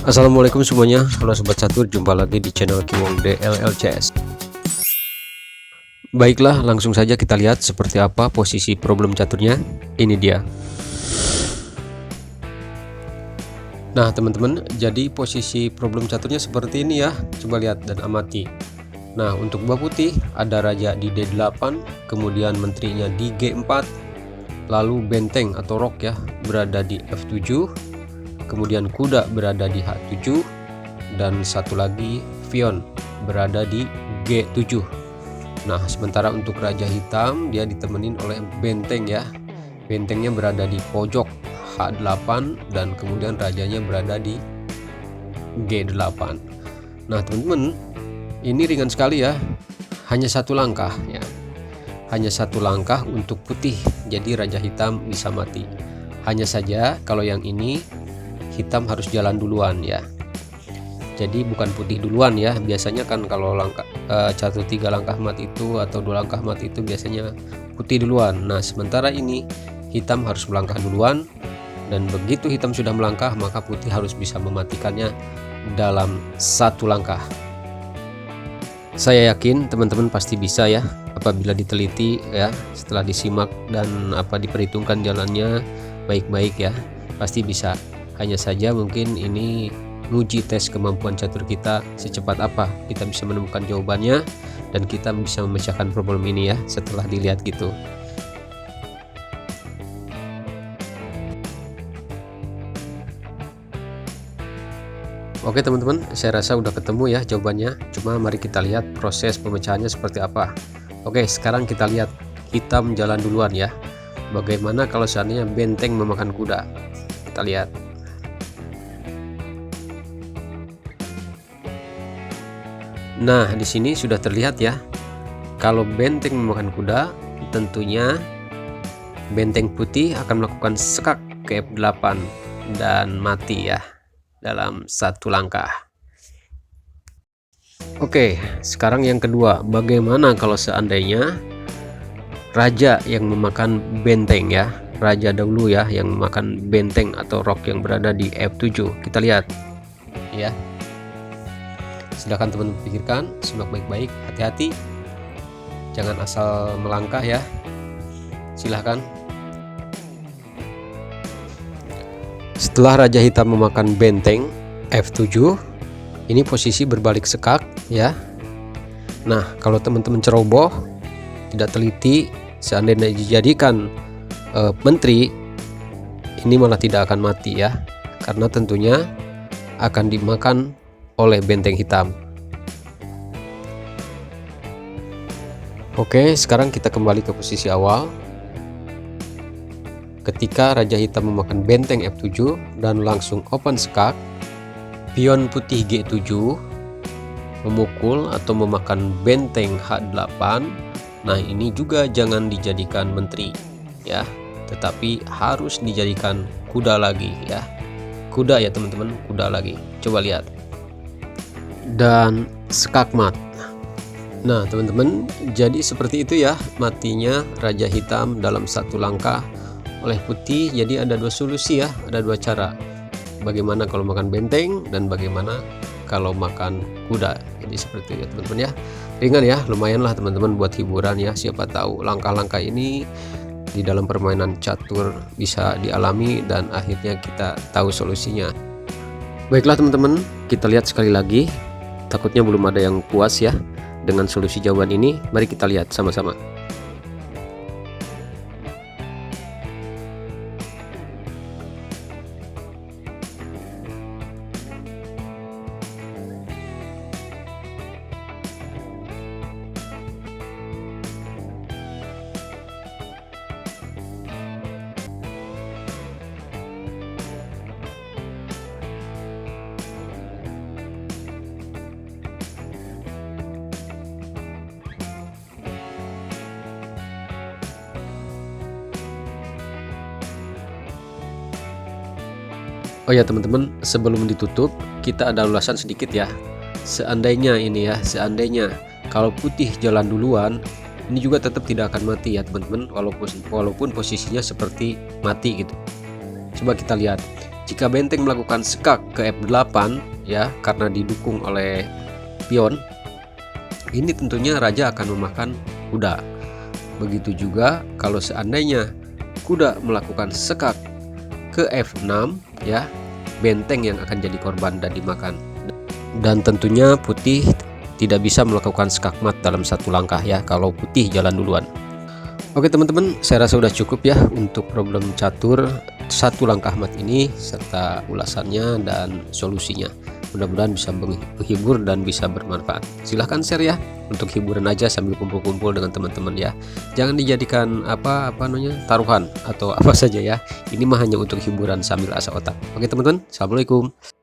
Assalamualaikum semuanya, halo sobat catur, jumpa lagi di channel Kiwong DLLCS. Baiklah, langsung saja kita lihat seperti apa posisi problem caturnya. Ini dia. Nah teman-teman, jadi posisi problem caturnya seperti ini ya. Coba lihat dan amati. Nah untuk buah putih ada raja di D8, kemudian menterinya di G4, lalu benteng atau rok ya berada di F7, kemudian kuda berada di H7, dan satu lagi pion berada di G7. Nah sementara untuk raja hitam dia ditemenin oleh benteng ya, bentengnya berada di pojok H8 dan kemudian rajanya berada di G8. Nah teman-teman, ini ringan sekali ya, hanya satu langkah ya, hanya satu langkah untuk putih, jadi raja hitam bisa mati. Hanya saja kalau yang ini hitam harus jalan duluan ya, jadi bukan putih duluan ya. Biasanya kan kalau langkah catur 3 langkah mat itu atau 2 langkah mat itu biasanya putih duluan. Nah sementara ini hitam harus melangkah duluan, dan begitu hitam sudah melangkah maka putih harus bisa mematikannya dalam satu langkah. Saya yakin teman-teman pasti bisa ya apabila diteliti ya, setelah disimak dan diperhitungkan jalannya baik-baik ya, pasti bisa. Hanya saja mungkin ini nguji tes kemampuan catur kita, secepat apa kita bisa menemukan jawabannya dan kita bisa memecahkan problem ini ya setelah dilihat gitu. Oke teman-teman, saya rasa udah ketemu ya jawabannya. Cuma mari kita lihat proses pemecahannya seperti apa. Oke, sekarang kita lihat hitam jalan duluan ya. Bagaimana kalau seandainya benteng memakan kuda? Kita lihat. Nah, di sini sudah terlihat ya. Kalau benteng memakan kuda, tentunya benteng putih akan melakukan sekak ke F8 dan mati ya dalam satu langkah. Oke, sekarang yang kedua, bagaimana kalau seandainya raja yang memakan benteng ya, raja dahulu ya yang memakan benteng atau rok yang berada di F7. Kita lihat ya. Silahkan teman-teman pikirkan, simak baik-baik, hati-hati, jangan asal melangkah ya. Silahkan. Setelah raja hitam memakan benteng F7, ini posisi berbalik sekak ya. Nah kalau teman-teman ceroboh, tidak teliti, seandainya dijadikan menteri, ini malah tidak akan mati ya, karena tentunya akan dimakan oleh benteng hitam. Oke, sekarang kita kembali ke posisi awal. Ketika raja hitam memakan benteng F7 dan langsung open skak, pion putih G7 memukul atau memakan benteng H8. Nah ini juga jangan dijadikan menteri ya, tetapi harus dijadikan kuda lagi ya, kuda ya teman-teman, kuda lagi. Coba lihat, dan skakmat. Nah teman-teman, jadi seperti itu ya matinya raja hitam dalam satu langkah oleh putih. Jadi ada dua solusi ya, ada dua cara, bagaimana kalau makan benteng dan bagaimana kalau makan kuda. Jadi seperti itu ya teman-teman ya, ringan ya, lumayan lah teman-teman buat hiburan ya. Siapa tahu langkah-langkah ini di dalam permainan catur bisa dialami dan akhirnya kita tahu solusinya. Baiklah teman-teman, kita lihat sekali lagi. Takutnya belum ada yang puas ya dengan solusi jawaban ini. Mari kita lihat sama-sama. Oh ya teman-teman, sebelum ditutup kita ada ulasan sedikit ya. Seandainya ini ya, seandainya kalau putih jalan duluan, ini juga tetap tidak akan mati ya teman-teman, walaupun posisinya seperti mati gitu. Coba kita lihat, Jika benteng melakukan skak ke F8 ya karena didukung oleh pion, ini tentunya raja akan memakan kuda. Begitu juga kalau seandainya kuda melakukan skak ke F6 ya, benteng yang akan jadi korban dan dimakan. Dan tentunya putih tidak bisa melakukan skak mat dalam satu langkah ya kalau putih jalan duluan. Oke teman-teman, saya rasa sudah cukup ya untuk problem catur satu langkah mat ini serta ulasannya dan solusinya. Mudah-mudahan bisa menghibur dan bisa bermanfaat. Silahkan share ya, untuk hiburan aja sambil kumpul-kumpul dengan teman-teman ya. Jangan dijadikan taruhan atau apa saja ya. Ini mah hanya untuk hiburan sambil asah otak. Oke teman-teman, assalamualaikum.